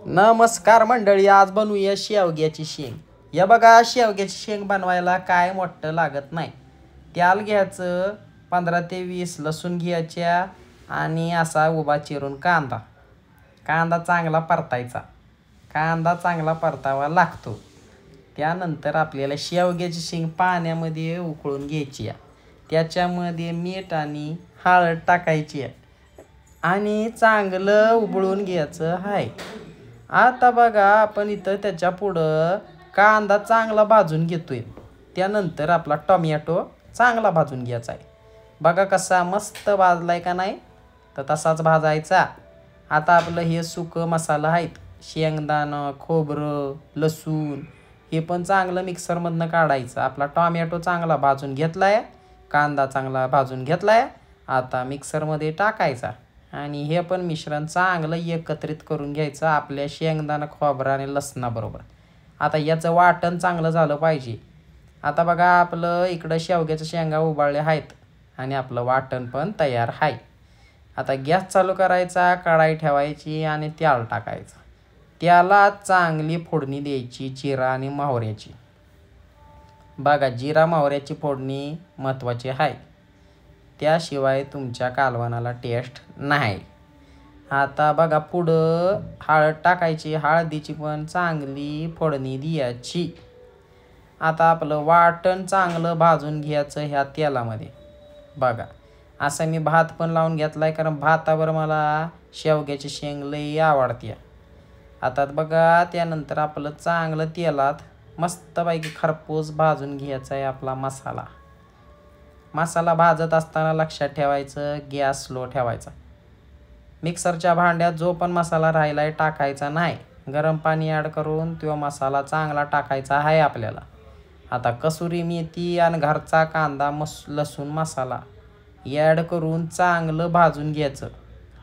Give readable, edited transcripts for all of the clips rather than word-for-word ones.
नमस्कार मंडळी, आज बनवूया शेवग्याची शेंग. या बघा, शेवग्याची शेंग बनवायला काय मोठं लागत नाही. त्याला घ्यायचं 15 ते 20 लसूण घ्यायच्या आणि असा उभा चिरून कांदा चांगला परतायचा. कांदा चांगला परतावा लागतो. त्यानंतर आपल्याला शेवग्याची शेंग पाण्यामध्ये उकळून घ्यायची. त्याच्यामध्ये मीठ आणि हळद टाकायची आणि चांगलं उबळून घ्यायचं आहे. आता बघा, आपण इथं त्याच्या पुढं कांदा चांगला भाजून घेतोय. त्यानंतर आपला टोमॅटो चांगला भाजून घ्यायचा आहे. बघा कसा मस्त भाजलाय का नाही, तर तसाच भाजायचा. आता आपलं हे सुकं मसाला आहेत, शेंगदाणं, खोबरं, लसूण, हे पण चांगलं मिक्सरमधनं काढायचं. आपला टोमॅटो चांगला भाजून घेतलाय, कांदा चांगला भाजून घेतलाय. आता मिक्सरमध्ये टाकायचा आणि हे पण मिश्रण चांगलं एकत्रित करून घ्यायचं आपल्या शेंगदाणा, खोबरा आणि लसणाबरोबर. आता याचं वाटण चांगलं झालं पाहिजे. आता बघा, आपलं इकडं शेवग्याच्या शेंगा उबाळल्या आहेत आणि आपलं वाटण पण तयार आहे. आता गॅस चालू करायचा, कढाई ठेवायची आणि तेल टाकायचं. त्याला चांगली फोडणी द्यायची जिरा आणि मोहऱ्याची. बघा, जिरा मोहऱ्याची फोडणी महत्त्वाची आहे, त्याशिवाय तुमच्या कालवणाला टेस्ट नाही. आता बघा, पुढं हळद टाकायची, हळदीची पण चांगली फोडणी द्यायची. आता आपलं वाटण चांगलं भाजून घ्यायचं ह्या तेलामध्ये. बघा, असं मी भात पण लावून घेतलाय, कारण भातावर मला शेवग्याची शेंग लई आवडते. आता बघा, त्यानंतर आपलं चांगलं तेलात मस्तपैकी खरपूस भाजून घ्यायचा आहे आपला मसाला भाजत असताना लक्षात ठेवायचं, गॅस स्लो ठेवायचा. मिक्सरच्या भांड्यात जो पण मसाला राहिला आहे टाकायचा नाही. गरम पाणी ॲड करून तो मसाला चांगला टाकायचा आहे आपल्याला. आता कसुरी मेथी आणि घरचा कांदा, लसूण मसाला ॲड करून चांगलं भाजून घ्यायचं.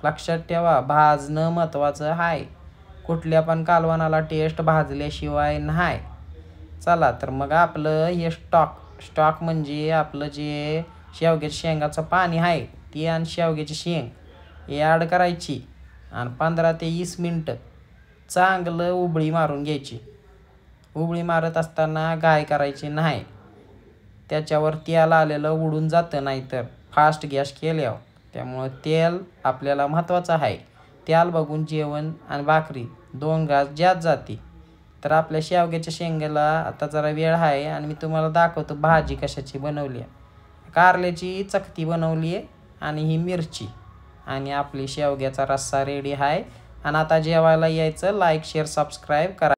लक्षात ठेवा, भाजणं महत्त्वाचं आहे. कुठल्या पण कालवणाला टेस्ट भाजल्याशिवाय नाही. चला तर मग आपलं हे स्टॉक म्हणजे आपलं जे शेवग्याच्या शेंगाचं पाणी आहे ते आणि शेवग्याची शेंग हे ॲड करायची आणि 15 ते 20 मिनटं चांगलं उबळी मारून घ्यायची. उबळी मारत असताना घाई करायची नाही, त्याच्यावर तेल आलेलं उडून जातं नाहीतर फास्ट गॅस केल्यावर. त्यामुळं तेल आपल्याला महत्त्वाचं आहे. तेल बघून जेवण आणि भाकरी 2 घास जास्त जाते. तर आपल्या शेवग्याच्या शेंगाला आता जरा वेळ आहे आणि मी तुम्हाला दाखवतो भाजी कशाची बनवली आहे. कारल्याची चकती बनवली आहे आणि ही मिरची आणि आपली शेवग्याचा रस्सा रेडी आहे. आणि आता जेवायला यायचं. लाईक, शेअर, सबस्क्राईब करा.